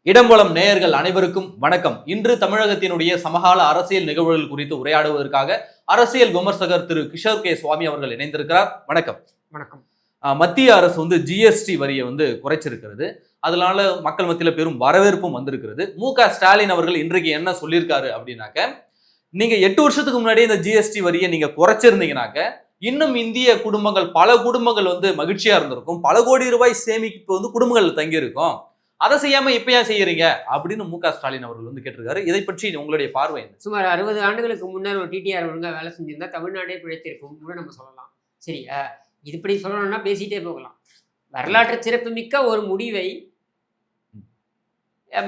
இடம்பலம் நேயர்கள் அனைவருக்கும் வணக்கம். இன்று தமிழகத்தினுடைய சமகால அரசியல் நிகழ்வுகள் குறித்து உரையாடுவதற்காக அரசியல் விமர்சகர் திரு கிஷோர் கே சுவாமி அவர்கள் இணைந்திருக்கிறார். வணக்கம். வணக்கம். மத்திய அரசு ஜிஎஸ்டி வரியை குறைச்சிருக்கிறது. அதனால மக்கள் மத்தியில பெரும் வரவேற்பும் வந்திருக்கிறது. மு.க. ஸ்டாலின் அவர்கள் இன்றைக்கு என்ன சொல்லியிருக்காரு அப்படின்னாக்க, நீங்க 8 வருஷத்துக்கு முன்னாடியே இந்த ஜிஎஸ்டி வரியை நீங்க குறைச்சிருந்தீங்கன்னாக்க இன்னும் இந்திய குடும்பங்கள் பல குடும்பங்கள் மகிழ்ச்சியா இருந்திருக்கும். பல கோடி ரூபாய் சேமிப்பு குடும்பங்கள் தங்கி இருக்கும். அதை செய்யாம இப்ப ஏன் செய்யறீங்க அப்படின்னு மு.க. ஸ்டாலின் அவர்கள் கேட்டிருக்காரு. இதை பற்றி உங்களுடைய பார்வை என்ன? சுமார் 60 ஆண்டுகளுக்கு முன்னர் ஒரு டிடிஆர் ஒழுங்கா வேலை செஞ்சிருந்தா தமிழ்நாடே பிழைத்திருக்கும் கூட நம்ம சொல்லலாம். சரியா? இதுபடி சொல்லணும்னா பேசிட்டே போகலாம். வரலாற்று சிறப்பு மிக்க ஒரு முடிவை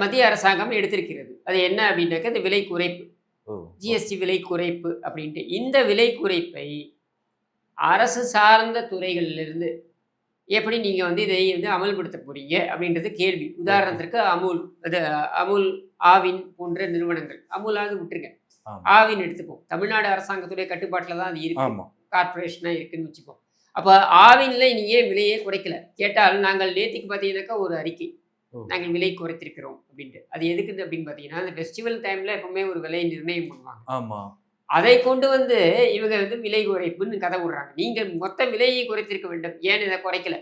மத்திய அரசாங்கம் எடுத்திருக்கிறது. அது என்ன அப்படின்னாக்க இந்த விலை குறைப்பு, ஜிஎஸ்டி விலை குறைப்பு அப்படின்ட்டு. இந்த விலை குறைப்பை அரசு சார்ந்த துறைகளிலிருந்து எப்படி நீங்கள் இதை அமல்படுத்த போறீங்க அப்படின்றது கேள்வி. உதாரணத்திற்கு அமுல், ஆவின் போன்ற நிறுவனங்கள். அமுலாவது விட்டுருங்க, ஆவின் எடுத்துப்போம். தமிழ்நாடு அரசாங்கத்துடைய கட்டுப்பாட்டில் தான் அது இருக்கு, கார்பரேஷனாக இருக்குன்னு வச்சுப்போம். அப்போ ஆவின்ல நீங்க ஏன் விலையே குறைக்கல கேட்டால், நாங்கள் நேற்றுக்கு பார்த்தீங்கன்னாக்கா ஒரு அறிக்கை, நாங்கள் விலை குறைத்திருக்கிறோம் அப்படின்ட்டு. அது எதுக்குது அப்படின்னு பார்த்தீங்கன்னா, அந்த ஃபெஸ்டிவல் டைம்ல எப்பவுமே ஒரு விலை நிர்ணயம் பண்ணுவாங்க. ஆமா, அதை கொண்டு இவங்க விலை குறைப்புன்னு கதை விடுறாங்க. நீங்க மொத்த விலையை குறைத்திருக்க வேண்டும், ஏன் இதை குறைக்கல?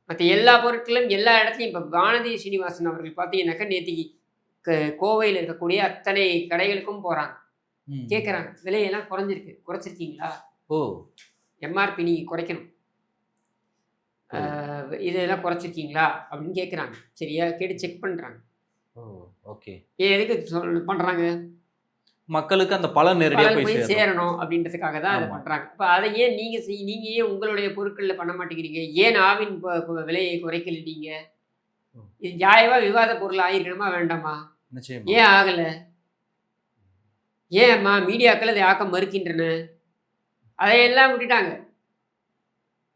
மற்ற எல்லா பொருட்களும் எல்லா இடத்துலையும். இப்போ வானதி சீனிவாசன் அவர்கள் பார்த்தீங்கன்னாக்கா நேற்றுக்கு கோவையில் இருக்கக்கூடிய அத்தனை கடைகளுக்கும் போறாங்க, கேட்குறாங்க விலையெல்லாம் குறைச்சிருக்கீங்களா? எம்ஆர்பி நீங்க குறைக்கணும், இதெல்லாம் குறைச்சிருக்கீங்களா அப்படின்னு கேட்குறாங்க. சரியா? கேட்டு செக் பண்றாங்க. ஓகே. எதுக்கு பண்றாங்க? மக்களுக்கு அந்த பலன் நேரடியாக போய் சேரணும் அப்படின்றதுக்காக தான் அதை பண்றாங்க. இப்போ அதை ஏன் நீங்க ஏன் உங்களுடைய பொருட்களில் பண்ண மாட்டேங்கிறீங்க? ஏன் ஆவின் விலையை குறைக்கல? நீங்க இது நியாயமா விவாத பொருள் ஆயிருக்கணுமா வேண்டாமா? ஏன் ஆகல? ஏன்மா மீடியாக்கள் அதை ஆக்க மறுக்கின்றன? அதையெல்லாம் விட்டுட்டாங்க.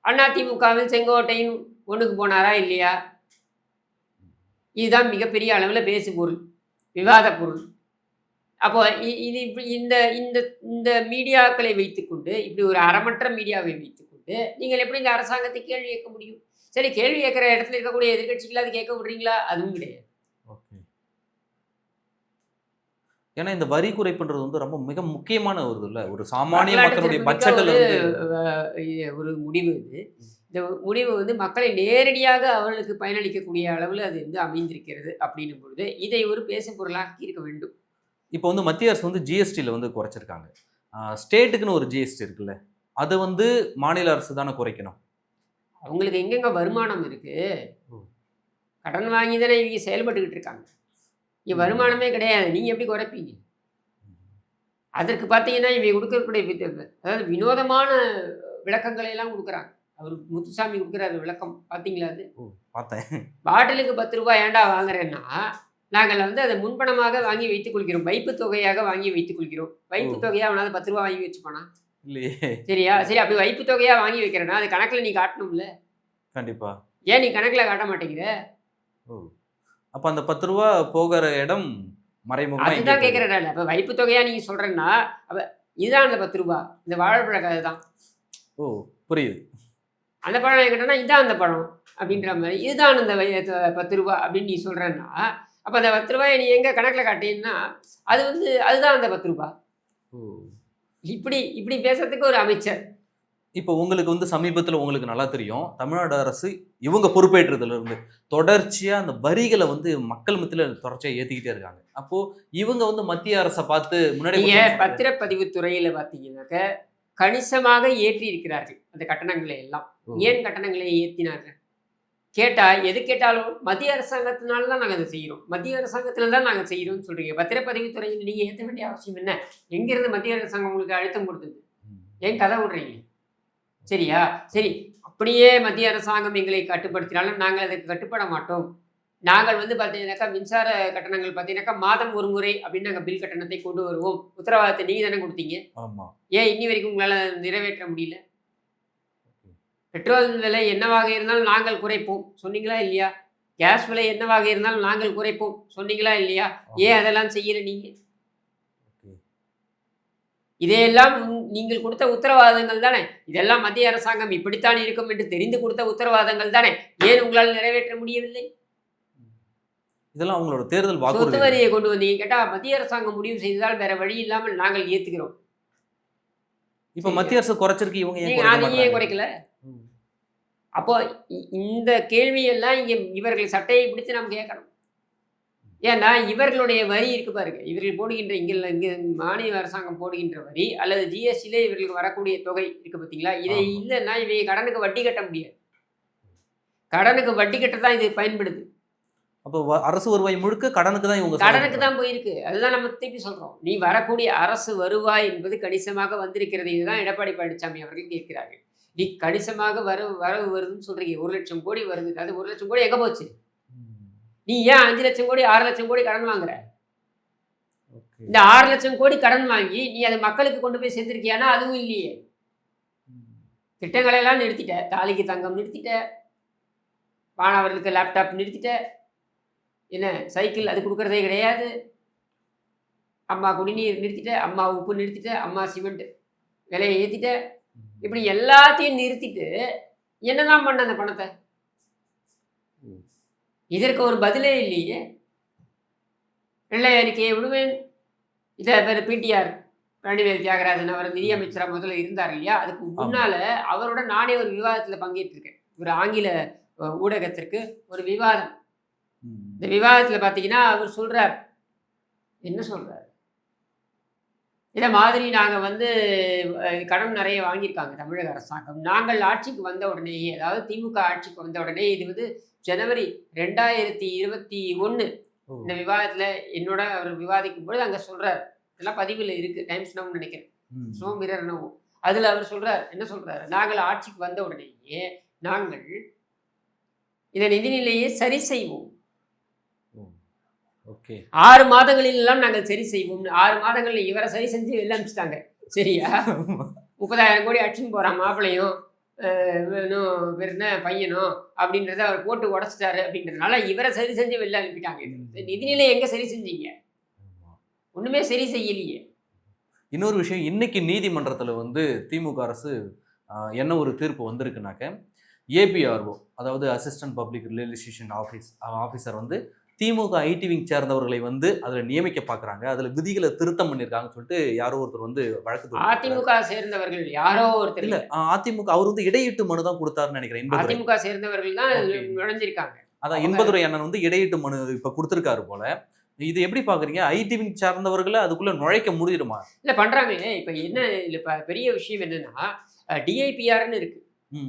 அதிமுகவில் செங்கோட்டையின் ஒண்ணுக்கு போனாரா இல்லையா? இதுதான் மிகப்பெரிய அளவில் பேசு பொருள், விவாத பொருள். அப்போ இது இப்படி இந்த இந்த இந்த மீடியாக்களை வைத்துக்கொண்டு, இப்படி ஒரு அறமற்ற மீடியாவை வைத்துக்கொண்டு நீங்கள் எப்படி இந்த அரசாங்கத்தை கேள்வி கேட்க முடியும்? சரி, கேள்வி கேட்குற இடத்துல இருக்கக்கூடிய எதிர்கட்சிகள் அது கேட்க விடுறீங்களா? அதுவும் கிடையாது. ஏன்னா இந்த வரி குறைப்புன்றது ரொம்ப மிக முக்கியமான ஒரு சாமானிய மக்களுடைய பட்ஜெட்டில் ஒரு முடிவு. இந்த முடிவு மக்களை நேரடியாக அவர்களுக்கு பயனளிக்கக்கூடிய அளவில் அது அமைந்திருக்கிறது. அப்படின்னும் பொழுது இதை ஒரு பேசும் பொருளாக இருக்க வேண்டும். இப்போ மத்திய அரசு ஜிஎஸ்டியில் குறைச்சிருக்காங்க. ஸ்டேட்டுக்குன்னு ஒரு ஜிஎஸ்டி இருக்குல்ல, அது மாநில அரசு தானே குறைக்கணும். அவங்களுக்கு எங்கெங்க வருமானம் இருக்கு? கடன் வாங்கி தானே இவங்க செயல்பட்டுக்கிட்டு இருக்காங்க. இங்கே வருமானமே கிடையாது, நீங்க எப்படி குறைப்பீங்க? அதற்கு பார்த்தீங்கன்னா இவங்க கொடுக்கக்கூடிய அதாவது வினோதமான விளக்கங்களை எல்லாம் கொடுக்குறாங்க. அவர் முத்துசாமி கொடுக்குறாரு விளக்கம், பார்த்தீங்களா? அது பார்த்தேன். பாட்டிலுக்கு 10 ரூபாய் ஏன்டா வாங்குறேன்னா, நாங்கள் அதை முன்பணமாக வாங்கி வைத்துக் கொள்கிறோம், வைப்பு தொகையாக வாங்கி வைத்துக் கொள்கிறோம். வைப்பு தொகையாக அவனால 10 ரூபா வாங்கி வச்சுப்பானா? இல்லையே. சரியா? சரி, அப்படி வைப்பு தொகையாக வாங்கி வைக்கிறேன்னா அது கணக்கில் நீ காட்டணும்ல. கண்டிப்பா. ஏன் நீ கணக்கில் காட்ட மாட்டேங்கிற? அப்போ அந்த 10 ரூபா போகிற இடம் மறைமுகமாக அதுதான் கேட்குறேன். அப்போ வைப்பு தொகையாக நீங்கள் சொல்கிறேன்னா, அப்போ இதுதான் அந்த 10 ரூபா, இந்த வாழைப்பழ கதை தான். புரியுது. அந்த பழம் என்கிட்டனா இதுதான் அந்த பழம் அப்படின்ற மாதிரி, இதுதான் அந்த 10 ரூபா அப்படின்னு நீ சொல்கிறேன்னா, அப்போ அந்த 10 ரூபாயை நீ எங்கே கணக்கில் காட்டீங்கன்னா அது அதுதான் அந்த 10 ரூபா. இப்படி பேசுறதுக்கு ஒரு அமைச்சர். இப்போ உங்களுக்கு சமீபத்தில் உங்களுக்கு நல்லா தெரியும், தமிழ்நாடு அரசு இவங்க பொறுப்பேற்றதுல இருந்து தொடர்ச்சியாக அந்த வரிகளை மக்கள் மத்தியில் தொடர்ச்சியாக ஏற்றிக்கிட்டே இருக்காங்க. அப்போ இவங்க மத்திய அரசை பார்த்து முன்னாடி பத்திரப்பதிவு துறையில் பார்த்தீங்கன்னாக்க கணிசமாக ஏற்றி இருக்கிறார்கள் அந்த கட்டணங்களை எல்லாம். ஏன் கட்டணங்களை ஏற்றினார்கள் கேட்டால், எது கேட்டாலும் மத்திய அரசாங்கத்தினால தான் நாங்கள் அதை செய்கிறோம், மத்திய அரசாங்கத்தில் தான் நாங்கள் செய்கிறோம்னு சொல்கிறீங்க. பத்திரப்பதிவு துறையில் நீங்கள் ஏற்ற வேண்டிய அவசியம் என்ன? எங்கேருந்து மத்திய அரசாங்கம் உங்களுக்கு அழுத்தம் கொடுத்தது? ஏன் கதை விடுறீங்க? சரியா? சரி, அப்படியே மத்திய அரசாங்கம் எங்களை கட்டுப்படுத்தினாலும் நாங்கள் அதுக்கு கட்டுப்பட மாட்டோம். நாங்கள் பார்த்தீங்கன்னாக்கா மின்சார கட்டணங்கள் பார்த்தீங்கன்னாக்கா மாதம் ஒரு முறை அப்படின்னு நாங்கள் பில் கட்டணத்தை கொண்டு வருவோம். உத்தரவாதத்தை நீங்கள் தானே கொடுத்தீங்க. ஏன் இன்னி வரைக்கும் உங்களால் நிறைவேற்ற முடியல? பெட்ரோல் விலை என்னவாக இருந்தாலும் நாங்கள் குறைப்போம் சொன்னீங்களா இல்லையா? கேஸ் விலை என்னவாக இருந்தாலும் நாங்கள் குறைப்போம் சொன்னீங்களா இல்லையா? ஏன் அதெல்லாம் செய்யல நீங்க? இதையெல்லாம் நீங்கள் கொடுத்த உத்தரவாதங்கள் தானே. இதெல்லாம் மத்திய அரசாங்கம் இப்படித்தான் இருக்கும் என்று தெரிந்து கொடுத்த உத்தரவாதங்கள் தானே. ஏன் உங்களால் நிறைவேற்ற முடியவில்லை? இதெல்லாம் அவங்களோட தேர்தல் சொத்து வாக்குறுதி. வரியை கொண்டு வந்தீங்க கேட்டா மத்திய அரசாங்கம் முடிவு செய்ததால் வேற வழி இல்லாமல் நாங்கள் ஏத்துக்கிறோம். இப்ப மத்திய அரசு குறைச்சிருக்கு, இவங்க ஏன் நீங்க குறைக்க அதை ஏன் மாட்டாங்க? குறைக்கல? அப்போ இந்த கேள்வியெல்லாம் இங்க இவர்கள் சட்டையை பிடித்து நாம் கேட்கணும். ஏன்னா இவர்களுடைய வரி இருக்கு பாருங்க, இவர்கள் போடுகின்ற இங்க மாநில அரசாங்கம் போடுகின்ற வரி அல்லது ஜிஎஸ்டியிலே இவர்களுக்கு வரக்கூடிய தொகை இருக்கு பார்த்தீங்களா, இதை ஆமா. இல்லைன்னா இவங்க கடனுக்கு வட்டி கட்ட முடியாது. கடனுக்கு வட்டி கட்ட தான் இது பயன்படுது. அப்ப அரசு வருவாய் முழுக்க கடனுக்கு தான் இவங்க கடனுக்கு தான் போயிருக்கு. அதுதான் நம்ம திருப்பி சொல்றோம். நீ வரக்கூடிய அரசு வருவாய் என்பது கணிசமாக வந்திருக்கிறது. இதுதான் எடப்பாடி பழனிசாமி அவர்கள் கேட்கிறார்கள். நீ கணிசமாக வரவு வருதுன்னு சொல்றீங்க. 1,00,000 கோடி வருது. அது 1,00,000 கோடி எங்க போச்சு? நீ ஏன் 5,00,000 கோடி 6,00,000 கோடி கடன் வாங்குற? இந்த 6,00,000 கோடி கடன் வாங்கி நீ அதை மக்களுக்கு கொண்டு போய் சேர்த்திருக்கியானா அதுவும் இல்லையே. திட்டங்களை எல்லாம் நிறுத்திட்ட. தாலிக்கு தங்கம் நிறுத்திட்ட, மாணவர்களுக்கு லேப்டாப் நிறுத்திட்ட, என்ன சைக்கிள் அது கொடுக்கறதே கிடையாது, அம்மா குடிநீர் நிறுத்திட்ட, அம்மா உப்பு நிறுத்திட்ட, அம்மா சிமெண்ட் விலையை ஏற்றிட்ட, இப்படி எல்லாத்தையும் நிறுத்திட்டு என்னதான் பண்ண அந்த பணத்தை? இதற்கு ஒரு பதிலே இல்லையே. வெள்ளை அறிக்கையை விடுவேன். இதை பேர் பிடிஆர் பழனிவேல் தியாகராஜன் அவர் நிதியமைச்சராக முதல்ல இருந்தார் இல்லையா, அதுக்கு முன்னால அவரோட நானே ஒரு விவாதத்தில் பங்கேற்றிருக்கேன். ஒரு ஆங்கில ஊடகத்திற்கு ஒரு விவாதம். இந்த விவாதத்தில் பார்த்தீங்கன்னா அவர் சொல்றார், என்ன சொல்றார், இதை மாதிரி நாங்கள் வந்து கடன் நிறைய வாங்கியிருக்காங்க தமிழக அரசாங்கம். நாங்கள் ஆட்சிக்கு வந்த உடனேயே, அதாவது திமுக ஆட்சிக்கு வந்த உடனே, இது வந்து ஜனவரி 2021 இந்த விவாதத்தில் என்னோட அவர் விவாதிக்கும் பொழுது அங்கே சொல்றார். இதெல்லாம் பதிவில் இருக்கு, டைம்ஸ் நவுன்னு நினைக்கிறேன், ஸ்னோ மிரர் நவ். அதில் அவர் சொல்றார், என்ன சொல்றாரு, நாங்கள் ஆட்சிக்கு வந்த உடனேயே நாங்கள் இதை நிதிநிலையை சரி செய்வோம். 6 மாதங்களில் எல்லாம் நாங்கள் சரி செய்வோம். 6 மாதங்களில் இவரை சரி செஞ்சு வெளில அனுப்பிச்சிட்டாங்க. சரியா, 30,000 கோடி அடிச்சுன்னு போறான் மாப்பிள்ளையும் என்ன பையனும் அப்படின்றத அவர் போட்டு உடச்சிட்டாரு. அப்படின்றதுனால இவரை சரி செஞ்சு வெளில அனுப்பிட்டாங்க. நிதிநிலை எங்க சரி செஞ்சீங்க? ஒண்ணுமே சரி செய்யலையே. இன்னொரு விஷயம், இன்னைக்கு நீதிமன்றத்தில் வந்து திமுக அரசு என்ன ஒரு தீர்ப்பு வந்திருக்குனாக்க, ஏபிஆர்ஓ அதாவது அசிஸ்டன்ட் பப்ளிக் ரிலேஷன் ஆஃபீஸர் வந்து திமுக ஐடி விங் சேர்ந்தவர்களை வந்து அதில் நியமிக்க பார்க்குறாங்க, அதில் விதிகளை திருத்தம் பண்ணியிருக்காங்கன்னு சொல்லிட்டு யாரோ ஒருத்தர் வந்து வழக்கு. அதிமுக சேர்ந்தவர்கள் யாரோ ஒருத்தர் இல்ல, அதிமுக அவர் வந்து இடையீட்டு மனு தான் கொடுத்தாருன்னு நினைக்கிறேன். அதிமுக சேர்ந்தவர்கள் தான் நுழைஞ்சிருக்காங்க. அதான் இன்பதுரை அண்ணன் வந்து இடையீட்டு மனு இப்ப கொடுத்திருக்காரு போல. இது எப்படி பாக்குறீங்க? ஐடி விங் சார்ந்தவர்களை அதுக்குள்ள நுழைக்க முடியுமா? இல்ல பண்றாங்களே. இப்ப என்ன இல்ல பெரிய விஷயம் என்னன்னா, டிஐபிஆர்னு இருக்கு.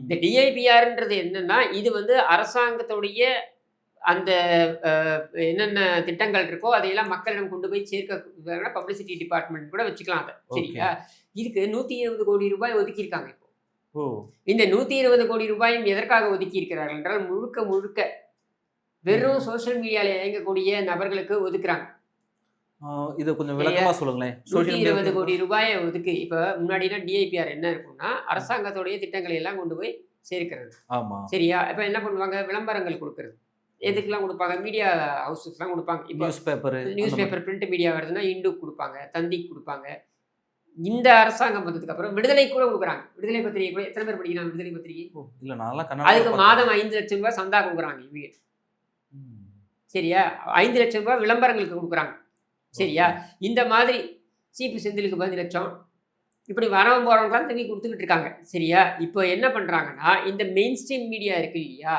இந்த டிஐபிஆர்ன்றது என்னன்னா, இது வந்து அரசாங்கத்துடைய அந்த என்னென்ன திட்டங்கள் இருக்கோ அதையெல்லாம் மக்களிடம் கொண்டு போய் சேர்க்க பப்ளிசிட்டி டிபார்ட்மெண்ட் கூட வச்சுக்கலாம் அதை. சரியா, இதுக்கு 120 கோடி ரூபாய் ஒதுக்கியிருக்காங்க. இப்போ இந்த 120 கோடி ரூபாயும் எதற்காக ஒதுக்கி இருக்கிறார்கள் என்றால், முழுக்க வெறும் சோசியல் மீடியால இயங்கக்கூடிய நபர்களுக்கு ஒதுக்குறாங்க. இதை கொஞ்சம் விளக்கமா சொல்லுங்களேன். 120 கோடி ரூபாயை ஒதுக்கு. இப்ப முன்னாடினா டிஐபிஆர் என்ன இருக்கும்னா, அரசாங்கத்துடைய திட்டங்களை எல்லாம் கொண்டு போய் சேர்க்கிறது. ஆமா, சரியா. இப்ப என்ன பண்ணுவாங்க, விளம்பரங்கள் கொடுக்கறது. எதுக்கெல்லாம் கொடுப்பாங்க, மீடியா ஹவுஸுக்குலாம் கொடுப்பாங்க. இப்போ நியூஸ் பேப்பர் பிரிண்ட் மீடியா வருதுன்னா இண்டு கொடுப்பாங்க, தந்திக்கு கொடுப்பாங்க. இந்த அரசாங்கம் வந்ததுக்கு அப்புறம் விடுதலை கூட கொடுக்குறாங்க. விடுதலை பத்திரிகை கூட எத்தனை பேர் படிக்கிறாங்க விடுதலை பத்திரிகை? இல்ல, நான் அதுக்கு மாதம் 5 லட்சம் ரூபாய் சந்தா கொடுக்குறாங்க இவங்க. சரியா, 5 லட்சம் ரூபாய் விளம்பரங்களுக்கு கொடுக்குறாங்க. சரியா, இந்த மாதிரி சீப்பு செந்திலுக்கு 5 லட்சம், இப்படி வரவங்க போறவங்கலாம் தங்கி கொடுத்துக்கிட்டு இருக்காங்க. சரியா, இப்போ என்ன பண்றாங்கன்னா, இந்த மெயின் ஸ்ட்ரீம் மீடியா இருக்கு இல்லையா,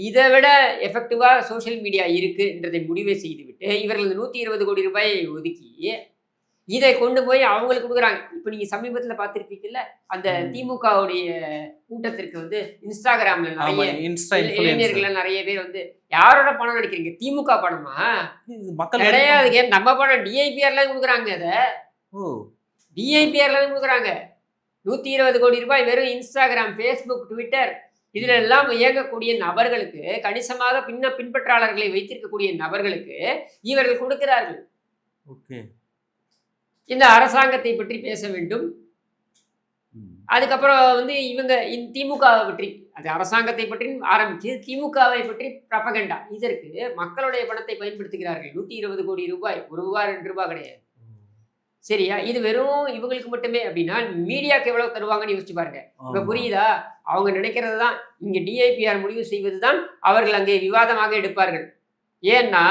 இதை விட எஃபெக்டிவா சோசியல் மீடியா இருக்குன்றதை முடிவை செய்துவிட்டு இவர்கள் 120 கோடி ரூபாயை ஒதுக்கி இதை கொண்டு போய் அவங்களுக்கு கொடுக்குறாங்க. இப்போ நீங்க சமீபத்தில் பார்த்துருப்பீங்கல்ல, அந்த திமுகவுடைய கூட்டத்திற்கு வந்து இன்ஸ்டாகிராம்ல நிறைய இளைஞர்கள் நிறைய பேர் வந்து, யாரோட பணம் நினைக்கிறீங்க, திமுக பணமா? கிடையாது, நம்ம பணம். டிஐபிஆர்ல கொடுக்குறாங்க. அதை டிஐபிஆர்ல கொடுக்குறாங்க. 120 கோடி ரூபாய் வெறும் இன்ஸ்டாகிராம், ஃபேஸ்புக், ட்விட்டர் இதுல எல்லாம் இயங்கக்கூடிய நபர்களுக்கு, கணிசமாக பின்பற்றாளர்களை வைத்திருக்கக்கூடிய நபர்களுக்கு இவர்கள் கொடுக்கிறார்கள். இந்த அரசாங்கத்தை பற்றி பேச வேண்டும். அதுக்கப்புறம் வந்து இவங்க திமுகவை பற்றி, அது அரசாங்கத்தை பற்றி ஆரம்பிச்சு திமுகவை பற்றி ப்ரொபகண்டா. இதற்கு மக்களுடைய பணத்தை பயன்படுத்துகிறார்கள். 120 கோடி ரூபாய், ₹1 ₹2 கிடையாது. சரியா, இது வெறும் இவங்களுக்கு மட்டுமே அப்படின்னா மீடியாவுக்கு எவ்வளவு தருவாங்கன்னு யோசிச்சு பாருங்க. இப்ப புரியுதா? அவங்க நினைக்கிறது தான், இங்க டிஐபிஆர் முடிவு செய்வது தான் அவர்கள் அங்கே விவாதமாக எடுப்பார்கள். ஏன்னா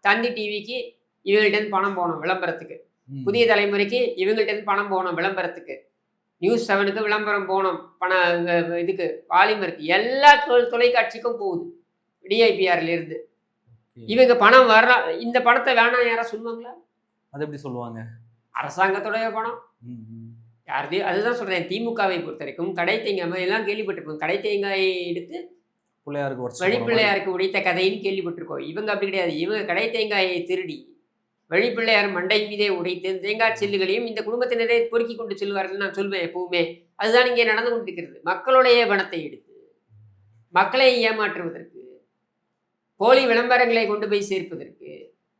தந்தி டிவிக்கு இவங்கள்ட்ட பணம் போகணும் விளம்பரத்துக்கு, புதிய தலைமுறைக்கு இவங்கள்ட்ட பணம் போகணும் விளம்பரத்துக்கு, நியூஸ் 7க்கு விளம்பரம் போகணும் பணம், இதுக்கு பாலிமருக்கு, எல்லா தொலைக்காட்சிக்கும் போகுது டிஐபிஆர்ல இருந்து. இவங்க பணம் வர்ற இந்த பணத்தை வேணாம் யாரா சொல்லுவாங்களா? அது எப்படி சொல்லுவாங்க? அரசாங்கத்தோடைய பணம் யாருது? அதுதான் சொல்றேன். திமுகவை பொறுத்த வரைக்கும் கடை தேங்காய் எல்லாம் கேள்விப்பட்டிருப்போம். கடை தேங்காயை எடுத்து வழிப்பிள்ளையாருக்கு உடைத்த கதைன்னு கேள்விப்பட்டிருக்கோம். இவங்க அப்படி கிடையாது. இவங்க கடை தேங்காயை திருடி வழிப்பிள்ளையார் மண்டை மீதே உடைத்து தேங்காய் சில்லுகளையும் இந்த குடும்பத்தினரே பொறுக்கி கொண்டு செல்வார்கள். நான் சொல்வேன் எப்பவுமே அதுதான் இங்கே நடந்து கொண்டிருக்கிறது. மக்களுடைய பணத்தை எடுத்து மக்களை ஏமாற்றுவதற்கு, போலி விளம்பரங்களை கொண்டு போய் சேர்ப்பதற்கு,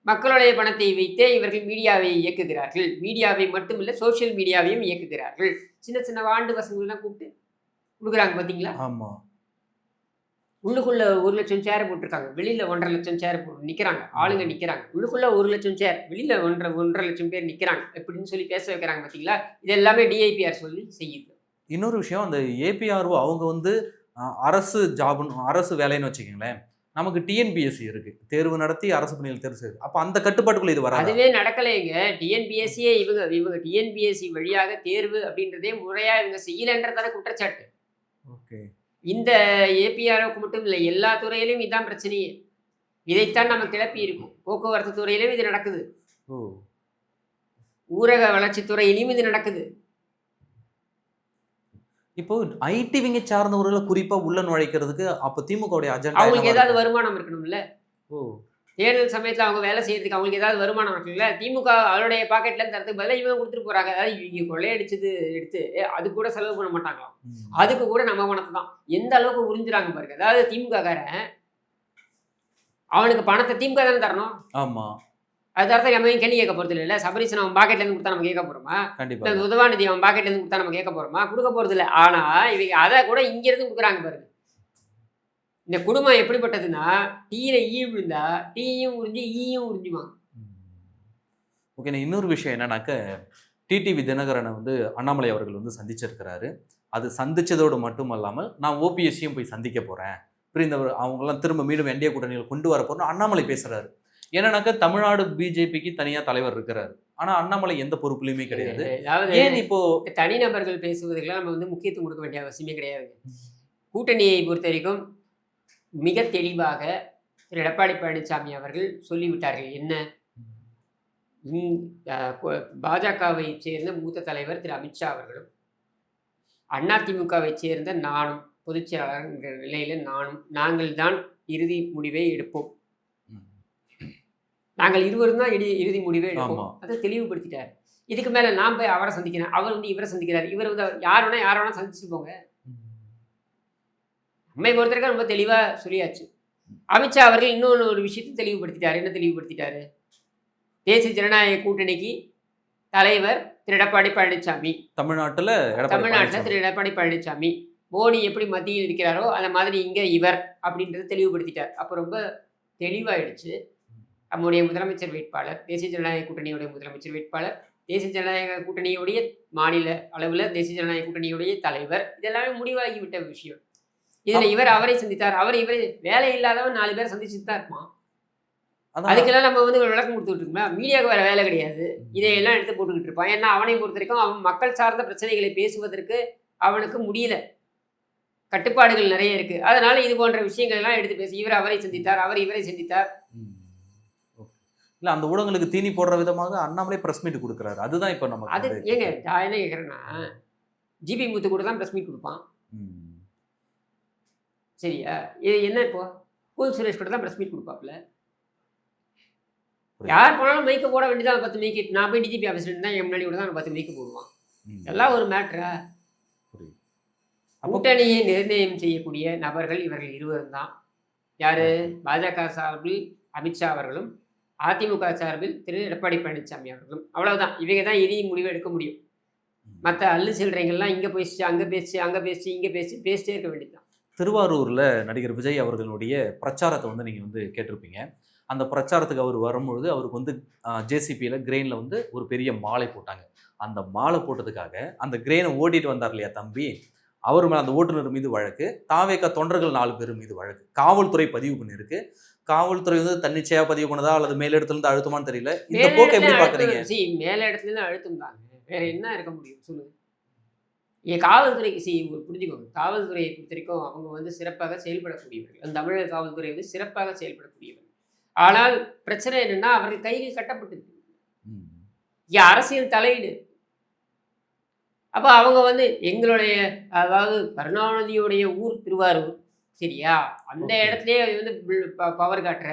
மக்களுடைய பணத்தை வைத்தே இவர்கள் மீடியாவை இயக்குகிறார்கள். மீடியாவை மட்டுமில்லை, சோசியல் மீடியாவையும் இயக்குகிறார்கள். சின்ன சின்ன வாண்டு பசங்கள்லாம் கூப்பிட்டு கொடுக்குறாங்க பார்த்தீங்களா? ஆமாம். உள்ளுக்குள்ள 1 லட்சம் சேர் போட்டிருக்காங்க, வெளியில 1.5 லட்சம் சேர் போட்டு நிற்கிறாங்க. ஆளுங்க நிற்கிறாங்க. உள்ளுக்குள்ள 1 லட்சம் சேர், வெளியில 1.5 லட்சம் பேர் நிற்கிறாங்க. எப்படின்னு சொல்லி பேச வைக்கிறாங்க பார்த்தீங்களா? இது எல்லாமே டிஐபிஆர் சொல்லி செய்யுது. இன்னொரு விஷயம், அந்த ஏபிஆர்ஓ அவங்க வந்து அரசு ஜாப்னு, அரசு வேலைன்னு வச்சுக்கோங்களேன். நமக்கு டிஎன்பிஎஸ்சி இருக்கு, தேர்வு நடத்தி அரசு பணியில் தேர்வு செய்யுது. அப்போ அந்த கட்டுப்பாட்டுக்குள்ள இது வராது. அதுவே நடக்கலைங்க. டிஎன்பிஎஸ்சியே இவங்க டிஎன்பிஎஸ்சி வழியாக தேர்வு அப்படின்றதே முறையா இவங்க செய்யலன்றதான குற்றச்சாட்டு. ஓகே. இந்த ஏபிஆர்ஓக்கு மட்டும் இல்லை, எல்லா துறையிலும் இதான் பிரச்சனையே. இதைத்தான் நம்ம கிளப்பி இருக்கும். போக்குவரத்து துறையிலும் இது நடக்குது, ஊரக வளர்ச்சி துறையிலும் இது நடக்குது. இப்போ ஐடி விங்க சார்ந்தவர்களை குறிப்பா உள்ள நுழைக்கிறதுக்கு அப்ப திமுகவுடைய அஜெண்டா, அவங்களுக்கு ஏதாவது வருமானம் இருக்கணும்ல. தேர்தல் சமயத்தில் அவங்க வேலை செய்யறதுக்கு அவங்களுக்கு ஏதாவது வருமானம் இருக்குல்ல. திமுக அவருடைய பாக்கெட்ல தரத்துக்கு பதிலாக இவங்க கொடுத்துட்டு போறாங்க. அதாவது இவங்க கொள்ளையடிச்சது எடுத்து அது கூட செலவு பண்ண மாட்டாங்களாம். அதுக்கு கூட நம்ம பணத்தை தான் எந்த அளவுக்கு உறிஞ்சுறாங்க பாருங்க. அதாவது திமுக காரன் அவனுக்கு பணத்தை திமுக தானே தரணும். ஆமா, அது தரத்தை நம்ம கேள்வி கேட்க போறது இல்லை. சபரீசன் அவன் பாக்கெட்ல இருந்து கொடுத்தா நம்ம கேட்க போறோமா? கண்டிப்பா. உதவாநிதி அவன் பாக்கெட்ல இருந்து கொடுத்தா நம்ம கேட்க போறோமா? கொடுக்க போறது இல்லை. ஆனா இவங்க அதை கூட இங்க இருந்து கொடுக்குறாங்க பாருங்க. இந்த குடும்பம் எப்படிப்பட்டதுன்னா, டீல ஈ விழுந்தா டீயும் உறிஞ்சி ஈயும் உறிஞ்சுவாங்க. ஓகே. இன்னொரு விஷயம் என்னன்னாக்க, டிடிவி தினகரனை வந்து அண்ணாமலை அவர்கள் வந்து சந்திச்சிருக்கிறாரு. அது சந்திச்சதோடு மட்டும் அல்லாமல் நான் ஓபிஎஸ்சியும் போய் சந்திக்க போறேன், புரிந்தவர் அவங்கெல்லாம் திரும்ப மீண்டும் என்டிஏ கூட்டணியில் கொண்டு வர போறோம் அண்ணாமலை பேசுறாரு. என்னன்னாக்க தமிழ்நாடு பிஜேபிக்கு தனியா தலைவர் இருக்கிறாரு, ஆனா அண்ணாமலை எந்த பொறுப்புலையுமே கிடையாது. ஏன் இப்போ தனிநபர்கள் பேசுவதற்கெல்லாம் நம்ம வந்து முக்கியத்துவம் கொடுக்க வேண்டிய அவசியமே கிடையாது. கூட்டணியை பொறுத்த வரைக்கும் மிக தெளிவாக திரு எடப்பாடி பழனிசாமி அவர்கள் சொல்லிவிட்டார்கள். என்ன, பாஜகவை சேர்ந்த மூத்த தலைவர் திரு அமித்ஷா அவர்களும், அதிமுகவை சேர்ந்த நானும், பொதுச் செயலாளர் என்ற நிலையில நாங்கள் தான் இறுதி முடிவை எடுப்போம். நாங்கள் இருவரும் தான் இறுதி முடிவை எடுப்போம். அதை தெளிவுபடுத்திட்டார். இதுக்கு மேல நான் போய் அவரை சந்திக்கிறேன், அவர் வந்து இவரை சந்திக்கிறார், இவர் வந்து யார் வேணா சந்திச்சு போங்க. நம்மை பொறுத்தவரைக்கும் ரொம்ப தெளிவாக சொல்லியாச்சு. அமித்ஷா அவர்கள் இன்னொன்று ஒரு விஷயத்தை தெளிவுபடுத்திட்டார். என்ன தெளிவுபடுத்திட்டாரு? தேசிய ஜனநாயக கூட்டணிக்கு தலைவர் திரு எடப்பாடி பழனிசாமி, தமிழ்நாட்டில் திரு எடப்பாடி பழனிசாமி, மோடி எப்படி மத்தியில் இருக்கிறாரோ அந்த மாதிரி இங்கே இவர் அப்படின்றத தெளிவுபடுத்திட்டார். அப்போ ரொம்ப தெளிவாயிடுச்சு. நம்முடைய முதலமைச்சர் வேட்பாளர், தேசிய ஜனநாயக கூட்டணியுடைய முதலமைச்சர் வேட்பாளர், தேசிய ஜனநாயக கூட்டணியுடைய மாநில அளவில் தேசிய ஜனநாயக கூட்டணியுடைய தலைவர், இதெல்லாமே முடிவாகிவிட்ட விஷயம். இதுல இவர் அவரை சந்தித்தார், அவர் இவரை, வேலை இல்லாதவன் 4 பேர் சந்திச்சுட்டு தான் இருப்பான். அதுக்கெல்லாம் நம்ம வந்து விளக்கம் கொடுத்துட்டு இருக்கோம். மீடியாவுக்கு வேற வேலை கிடையாது, இதையெல்லாம் எடுத்து போட்டுக்கிட்டு இருப்பான். ஏன்னா அவனை பொறுத்த வரைக்கும் அவன் மக்கள் சார்ந்த பிரச்சனைகளை பேசுவதற்கு அவனுக்கு முடியல, கட்டுப்பாடுகள் நிறைய இருக்கு. அதனால இது போன்ற விஷயங்கள் எல்லாம் எடுத்து பேசி இவர் அவரை சந்தித்தார், அவர் இவரை சந்தித்தார். இல்ல, அந்த ஊடகங்களுக்கு தீனி போடுற விதமாக அண்ணாமலை பிரஸ் மீட் கொடுக்குறாரு. அதுதான் இப்ப நம்ம அது ஏங்க நான் என்ன கேட்குறேன்னா, ஜிபி முத்து கூட தான் பிரஸ் மீட் கொடுப்பான். சரியா? இது என்ன இப்போ கூல் சுரேஷ் கூட தான் பிரஸ் மீட் கொடுப்பாப்புல. யார் போனாலும் மைக்க போட வேண்டியதான். 10 மைக்கு நான் போய் டிஜிபி ஆஃபீஸ்ல இருந்தால் என் முன்னாடி கூட தான் 10 மைக்கு போடுவான். எல்லாம் ஒரு மேட்ரா? கூட்டணியை நிர்ணயம் செய்யக்கூடிய நபர்கள் இவர்கள் இருவரும் தான். யாரு? பாஜக சார்பில் அமித்ஷா அவர்களும், அதிமுக சார்பில் திரு எடப்பாடி பழனிசாமி அவர்களும். அவ்வளவுதான். இவங்க தான் இறுதி முடிவை எடுக்க முடியும். மற்ற அள்ளு சில்லறைகள்லாம் இங்கே பேசிச்சு, அங்கே பேசிச்சு, அங்கே பேசிச்சு, இங்கே பேசிட்டே இருக்க வேண்டியதுதான். திருவாரூரில் நடிகர் விஜய் அவர்களுடைய பிரச்சாரத்தை வந்து நீங்கள் வந்து கேட்டிருப்பீங்க. அந்த பிரச்சாரத்துக்கு அவர் வரும்பொழுது அவருக்கு வந்து ஜேசிபியில் கிரெயினில் வந்து ஒரு பெரிய மாலை போட்டாங்க. அந்த மாலை போட்டதுக்காக அந்த கிரெயினை ஓட்டிட்டு வந்தார் இல்லையா தம்பி, அவர் மேலே அந்த ஓட்டுநர் மீது வழக்கு, தாவேக தொண்டர்கள் 4 பேர் மீது வழக்கு, காவல்துறை பதிவு பண்ணியிருக்கு. காவல்துறை வந்து தன்னிச்சையா பதிவு பண்ணதா அல்லது மேலிடத்துல இருந்து அழுத்தமான்னு தெரியல. இந்த போக்கு எப்படி பாக்குறீங்க? மேல இடத்துல இருந்து அழுத்தம் தாங்க. வேற என்ன இருக்க முடியும் சொல்லுங்க. காவல்துறைக்கு புரிஞ்சுக்கோங்க. காவல்துறையை பொறுத்தவரைக்கும் அவங்க வந்து சிறப்பாக செயல்படக்கூடியவர்கள். அந்த தமிழக காவல்துறை வந்து சிறப்பாக செயல்படக்கூடியவர்கள். ஆனால் பிரச்சனை என்னன்னா அவர்கள் கையில் கட்டப்பட்டிருக்கு. அரசியல் தலையீடு. அப்ப அவங்க வந்து எங்களுடைய அதாவது கருணாநிதியுடைய ஊர் திருவாரூர். சரியா? அந்த இடத்துலயே வந்து பவர் காட்டுற.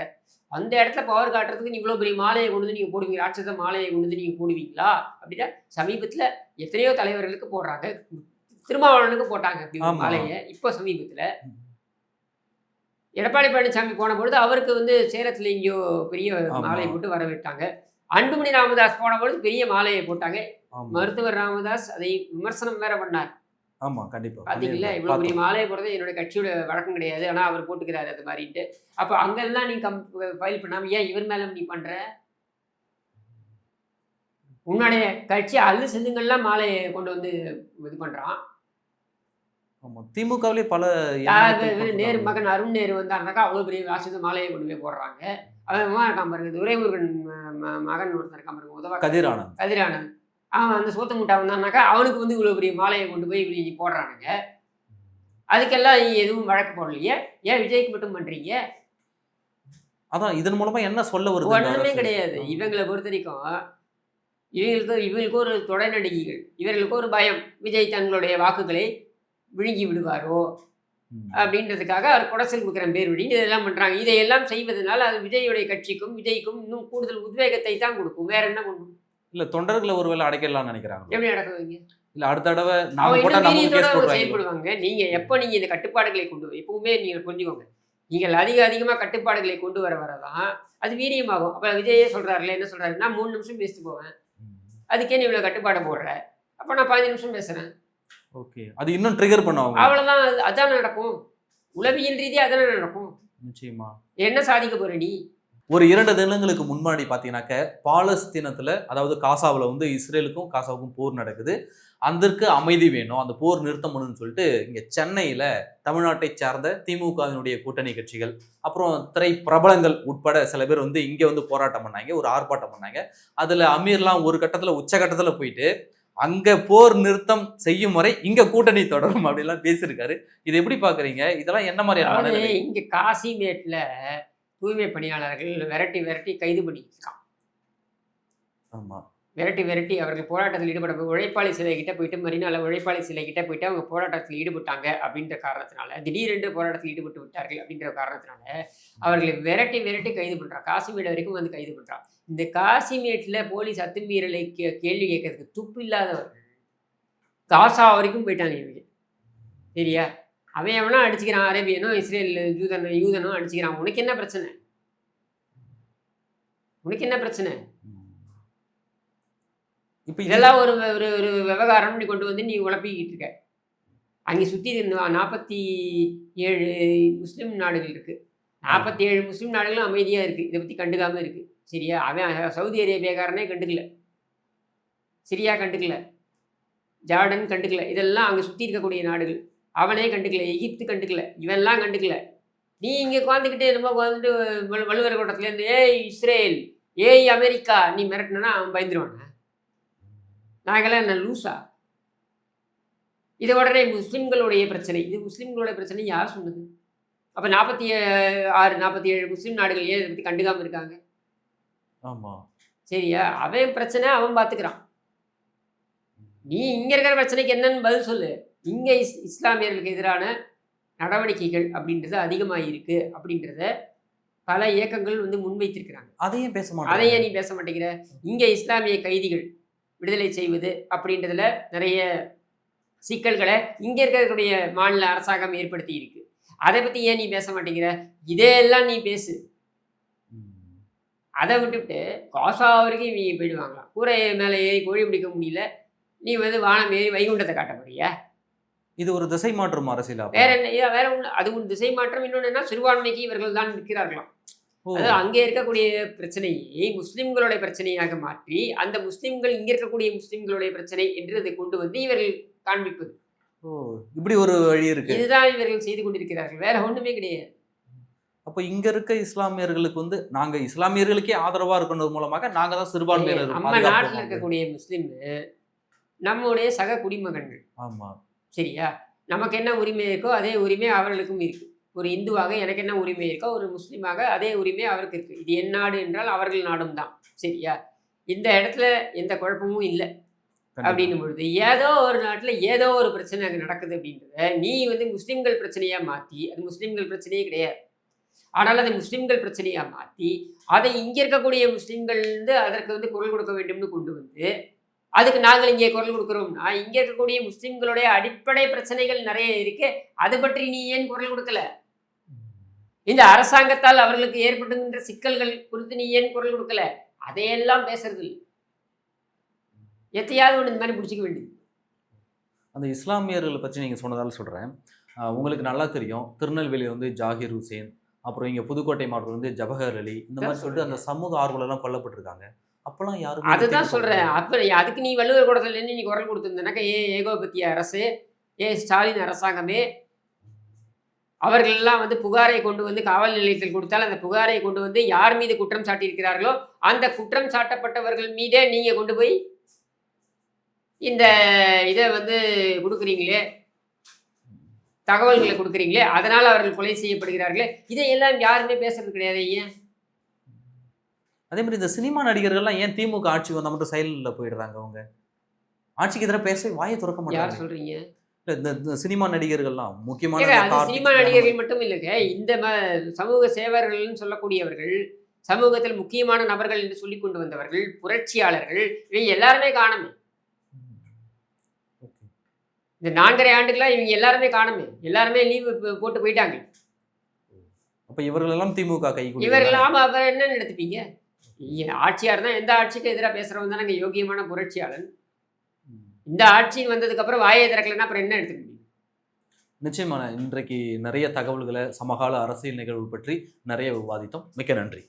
அந்த இடத்துல பவர் காட்டுறதுக்கு நீ இவ்வளோ பெரிய மாலையை கொண்டு வந்து நீங்க போடுவீங்க. ராட்சத மாலையை கொண்டு வந்து நீங்க போடுவீங்களா? அப்படின்னா சமீபத்துல எத்தனையோ தலைவர்களுக்கு போடுறாங்க. திருமாவளவனுக்கு போட்டாங்க அப்படி ஒரு மாலையை. இப்போ சமீபத்துல எடப்பாடி பழனிசாமி போன பொழுது அவருக்கு வந்து சேலத்துல எங்கேயோ பெரிய மாலையை போட்டு வரவிட்டாங்க. அன்புமணி ராமதாஸ் போன பொழுது பெரிய மாலையை போட்டாங்க. மருத்துவர் ராமதாஸ் அதை விமர்சனம் வேற பண்ணார். ஆமா, கண்டிப்பா. பாத்தீங்களா? இவ்வளவு பெரிய மாலையை போடுறது என்னோட கட்சியோட வழக்கம் கிடையாது. ஆனா அவர் போட்டுக்கிறாரு அது மாதிரிட்டு. அப்ப அங்கெல்லாம் நீ ஃபைல் பண்ணாம ஏன் இவர் மேல நீ பண்ற? உன்னுடைய கட்சி அல்லு செல்லுங்கள்லாம் மாலையை கொண்டு வந்து இது பண்றான். ஆமா, திமுகவிலே பல நேரு மகன் அருண் நேரு வந்தாருனாக்கா அவ்வளவு பெரிய ராட்சத மாலையை கொண்டு போய் போடுறாங்க. அவன் இருக்கான் பாருங்க, துரைமுருகன் மகன் ஒருத்தர் இருக்கான் பாருங்க, உதவ கதிரானந்த். அவன் அந்த சோத்த முட்டை வந்தான்னாக்கா அவனுக்கு வந்து இவ்வளோ பெரிய மாலையை கொண்டு போய் இப்படி போடுறானுங்க. அதுக்கெல்லாம் எதுவும் வழக்கு போடலையே. ஏன் விஜய்க்கு மட்டும் பண்றீங்க? அதான் இதன் மூலமா என்ன சொல்ல வருது? ஒண்ணுமே கிடையாது. இவங்களை பொறுத்த வரைக்கும் இவங்களுக்கு ஒரு தொடர் நடிகைகள், இவர்களுக்கு ஒரு பயம், விஜய் தங்களுடைய வாக்குகளை விழுங்கி விடுவாரோ அப்படின்றதுக்காக அவர் குடசல் கொடுக்குற பேர் விடி இதெல்லாம் பண்றாங்க. இதையெல்லாம் செய்வதனால அது விஜயுடைய கட்சிக்கும் விஜய்க்கும் இன்னும் கூடுதல் உத்வேகத்தை தான் கொடுக்கும். வேற என்ன பண்ணும்? இல்ல தொண்டர்களை ஒருவேளை அடைக்கலாம்னு நினைக்கிறாங்க. எப்படி அடக்குவீங்க? இல்ல அடுத்த தடவை செயல்படுவாங்க. நீங்க எப்ப நீங்க இந்த கட்டுப்பாடுகளை கொண்டு எப்பவுமே நீங்க புரிஞ்சுக்கோங்க. நீங்கள் அதிகமா கட்டுப்பாடுகளை கொண்டு வரதான் அது வீரியமாகும். அப்ப விஜயே சொல்றாருல, என்ன சொல்றாரு? நான் 3 நிமிஷம் பேசிட்டு போவேன். அதுக்கே நீ இவ்வளவு கட்டுப்பாடு போடுற. அப்ப நான் 15 நிமிஷம் பேசுறேன். ஓகே, அது இன்னும் ட்ரிகர் பண்ணுவாங்க. அவ்வளவுதான். அதான் நடக்கும். உளவியல் ரீதியா அதானே நடக்கும். நிச்சயமா. என்ன சாதிக்க போற நீ? ஒரு 2 தினங்களுக்கு முன்னாடி பார்த்தீங்கன்னாக்க பாலஸ்தீனத்தில், அதாவது காசாவில் வந்து இஸ்ரேலுக்கும் காசாவுக்கும் போர் நடக்குது. அதற்கு அமைதி வேணும், அந்த போர் நிறுத்தம் பண்ணணும்னு சொல்லிட்டு இங்கே சென்னையில் தமிழ்நாட்டை சார்ந்த திமுகவினுடைய கூட்டணி கட்சிகள், அப்புறம் திரை பிரபலங்கள் உட்பட சில பேர் வந்து இங்கே வந்து போராட்டம் பண்ணாங்க, ஒரு ஆர்ப்பாட்டம் பண்ணாங்க. அதில் அமீர்லாம் ஒரு கட்டத்தில் உச்சகட்டத்தில் போயிட்டு அங்கே போர் நிறுத்தம் செய்யும் வரை இங்கே கூட்டணி தொடரும் அப்படிலாம் பேசியிருக்காரு. இது எப்படி பார்க்குறீங்க? இதெல்லாம் என்ன மாதிரியான? இங்கே காசிமேட்டில் தூய்மை பணியாளர்கள் விரட்டி கைது பண்ணிக்கலாம். ஆமாம், விரட்டி அவர்கள் போராட்டத்தில் ஈடுபட உழைப்பாளி சிலை கிட்ட போயிட்டு மரினால உழைப்பாளி சிலை கிட்ட போயிட்டு அவங்க போராட்டத்தில் ஈடுபட்டாங்க அப்படின்ற காரணத்தினால, திடீரென்று போராட்டத்தில் ஈடுபட்டு விட்டார்கள் அப்படின்ற காரணத்தினால அவர்களை விரட்டி கைது பண்றாங்க. காசிமேடு வரைக்கும் வந்து கைது பண்றாங்க. இந்த காசிமேட்டில் போலீஸ் அத்துமீறலை கேள்வி கேட்கறதுக்கு துப்பு இல்லாதவர்கள் காசா வரைக்கும் போயிட்டாங்க இவங்க. சரியா? அவன் எவனா அடிச்சுக்கிறான், அரேபியனோ இஸ்ரேல் யூதனோ அடிச்சுக்கிறான். உனக்கு என்ன பிரச்சனை? இப்ப இதெல்லாம் ஒரு ஒரு விவகாரம் நீ கொண்டு வந்து நீ உழப்பிக்கிட்டு இருக்க. அங்கே சுற்றி 47 முஸ்லீம் நாடுகள் இருக்கு. 47 முஸ்லீம் நாடுகளும் அமைதியா இருக்கு. இதை பத்தி கண்டுக்காம இருக்கு. சரியா? அவன் சவுதி அரேபியாக்காரனே கண்டுக்கல, சிரியா கண்டுக்கல, ஜார்டன் கண்டுக்கல. இதெல்லாம் அங்கே சுற்றி இருக்கக்கூடிய நாடுகள். அவனே கண்டுக்கல, எகிப்து கண்டுக்கல, இவெல்லாம் கண்டுக்கல. நீ இங்கே உட்காந்துக்கிட்டு என்னமோ வந்துட்டு வள்ளுவர் கூட்டத்துலேருந்து ஏய் இஸ்ரேல், ஏய் அமெரிக்கா நீ மிரட்டினா அவன் பயந்துருவானே. நாங்களாம் என்ன லூஸா? இதை உடனே முஸ்லீம்களுடைய பிரச்சனை. இது முஸ்லீம்களுடைய பிரச்சனை யார் சொன்னது? அப்போ 47 முஸ்லீம் நாடுகள் ஏன் இதை பற்றி கண்டுக்காமல் இருக்காங்க? ஆமாம், சரியா? அவன் பிரச்சனை அவன் பார்த்துக்கிறான். நீ இங்கே இருக்கிற பிரச்சனைக்கு என்னன்னு பதில் சொல்லு. இங்கே இஸ்லாமியர்களுக்கு எதிரான நடவடிக்கைகள் அப்படின்றது அதிகமாக இருக்கு அப்படின்றத பல இயக்கங்கள் வந்து முன்வைத்திருக்கிறாங்க. அதையும் நீ பேச மாட்டேங்கிற? இங்கே இஸ்லாமிய கைதிகள் விடுதலை செய்வது அப்படின்றதுல நிறைய சிக்கல்களை இங்கே இருக்கக்கூடிய மாநில அரசாங்கம் ஏற்படுத்தி இருக்கு. அதை பற்றி ஏன் நீ பேச மாட்டேங்கிற? இதையெல்லாம் நீ பேசு. அதை விட்டுவிட்டு காசா வரைக்கும் இவங்க போயிடுவாங்களாம். கூரை மேலே ஏறி கோழி பிடிக்க முடியல, நீ வந்து வானம் ஏறி வைகுண்டத்தை காட்ட போறியா? இது ஒரு திசை மாற்றம் அரசியலா? வேற என்ன? வேற ஒன்று. அது ஒரு திசை மாற்றம். இன்னொன்று என்ன, சிறுபான்மைக்கு இவர்கள் தான் நிற்கிறார்களாம். அதாவது அங்கே இருக்கக்கூடிய பிரச்சனையை முஸ்லிம்களுடைய பிரச்சனையாக மாற்றி அந்த முஸ்லிம்கள் இங்கே இருக்கக்கூடிய முஸ்லிம்களுடைய பிரச்சனை என்று அதை கொண்டு வந்து இவர்கள் காண்பிப்பது. இப்படி ஒரு வழி இருக்கு. இதுதான் இவர்கள் செய்து கொண்டிருக்கிறார்கள். வேற ஒன்றுமே கிடையாது. அப்போ இங்க இருக்க இஸ்லாமியர்களுக்கு வந்து நாங்க இஸ்லாமியர்களுக்கே ஆதரவா இருக்கிறது மூலமாக நாங்க தான் சிறுபான்மையினர் நம்ம பாதுகாப்பு நாட்டில் இருக்கக்கூடிய முஸ்லீம் நம்முடைய சக குடிமகன்கள். ஆமா. சரியா? நமக்கு என்ன உரிமை இருக்கோ அதே உரிமை அவர்களுக்கும் இருக்கு. ஒரு இந்துவாக எனக்கு என்ன உரிமை இருக்கோ ஒரு முஸ்லீமாக அதே உரிமை அவருக்கு இருக்கு. இது என் நாடு என்றால் அவர்கள் நாடும் தான். சரியா? இந்த இடத்துல எந்த குழப்பமும் இல்லை. அப்படின்னும் பொழுது ஏதோ ஒரு நாட்டில் ஏதோ ஒரு பிரச்சனை அங்கே நடக்குது அப்படின்றத நீ வந்து முஸ்லீம்கள் பிரச்சனையாக மாற்றி, அது முஸ்லீம்கள் பிரச்சனையே கிடையாது. ஆனால் அதை முஸ்லீம்கள் பிரச்சனையாக மாற்றி அதை இங்கே இருக்கக்கூடிய முஸ்லீம்கள் வந்து அதற்கு வந்து குரல் கொடுக்க வேண்டும்னு கொண்டு வந்து அதுக்கு நாங்கள் இங்கே குரல் கொடுக்குறோம்னா இங்கே இருக்கக்கூடிய முஸ்லீம்களுடைய அடிப்படை பிரச்சனைகள் நிறைய இருக்கு. அது பற்றி நீ ஏன் குரல் கொடுக்கல? இந்த அரசாங்கத்தால் அவர்களுக்கு ஏற்படுகின்ற சிக்கல்கள் குறித்து நீ ஏன் குரல் கொடுக்கல? அதையெல்லாம் பேசுறது இல்லை. எத்தையாவது ஒன்று இந்த மாதிரி பிடிச்சிக்க வேண்டியது. அந்த இஸ்லாமியர்களை பற்றி நீங்கள் சொன்னதால சொல்கிறேன். உங்களுக்கு நல்லா தெரியும், திருநெல்வேலியில் வந்து ஜாகிர் ஹுசேன், அப்புறம் இங்கே புதுக்கோட்டை மாவட்டத்தில் வந்து ஜவஹர் அலி, இந்த மாதிரி சொல்லிட்டு அந்த சமூக ஆர்வலர்லாம் கொல்லப்பட்டிருக்காங்க. அப்போல்லாம் யாரும் அதுதான் சொல்கிறேன். அப்போ அதுக்கு நீ வள்ளுவர் கூடத்தில் நீ குரல் கொடுத்துருந்தனாக்கா ஏகோபத்திய அரசு, ஸ்டாலின் அரசாங்கமே அவர்களெல்லாம் வந்து புகாரை கொண்டு வந்து காவல் நிலையத்தில் கொடுத்தால் அந்த புகாரை கொண்டு வந்து யார் மீது குற்றம் சாட்டியிருக்கிறார்களோ அந்த குற்றம் சாட்டப்பட்டவர்கள் மீதே நீங்கள் கொண்டு போய் இந்த இதை வந்து கொடுக்குறீங்களே, தகவல்களை கொடுக்குறீங்களே, அதனால் அவர்கள் கொலை செய்யப்படுகிறார்களே, இதையெல்லாம் யாருமே பேசுறது கிடையாது. ஏன்? அதே மாதிரி இந்த சினிமா நடிகர்கள்லாம் ஏன் திமுக ஆட்சி வந்தால் மட்டும் சைலண்டில் போயிடுறாங்க? அவங்க ஆட்சிக்கு எதிராக பேச வாயை திறக்க மாட்டாங்க. யார் சொல்றீங்க? இந்த சினிமா நடிகர்கள்லாம் முக்கியமான சினிமா நடிகர்கள் மட்டும் இல்லைங்க. இந்த சமூக சேவர்கள்னு சொல்லக்கூடியவர்கள், சமூகத்தில் முக்கியமான நபர்கள் என்று சொல்லி கொண்டு வந்தவர்கள், புரட்சியாளர்கள், இவங்க எல்லாருமே காணுமே. இந்த 4.5 ஆண்டுகளா இவங்க எல்லாருமே காணுமே. எல்லாருமே லீவு போட்டு போயிட்டாங்க. அப்ப இவர்கள் எல்லாம் திமுக கை இவர்கள் ஆமா, அப்புறம் என்ன எடுத்துப்பீங்க? ஆட்சியார் தான். எந்த ஆட்சிக்கு எதிராக பேசுறவங்க தான் நாங்க யோகியமான புரட்சியாளன். இந்த ஆட்சி வந்ததுக்கு அப்புறம் வாயை திறக்கலன்னா அப்புறம் என்ன எடுத்துக்க முடியும்? நிச்சயமான இன்றைக்கு நிறைய தகவல்களை சமகால அரசியல் நிகழ்வு பற்றி நிறைய விவாதித்தோம். மிக்க நன்றி.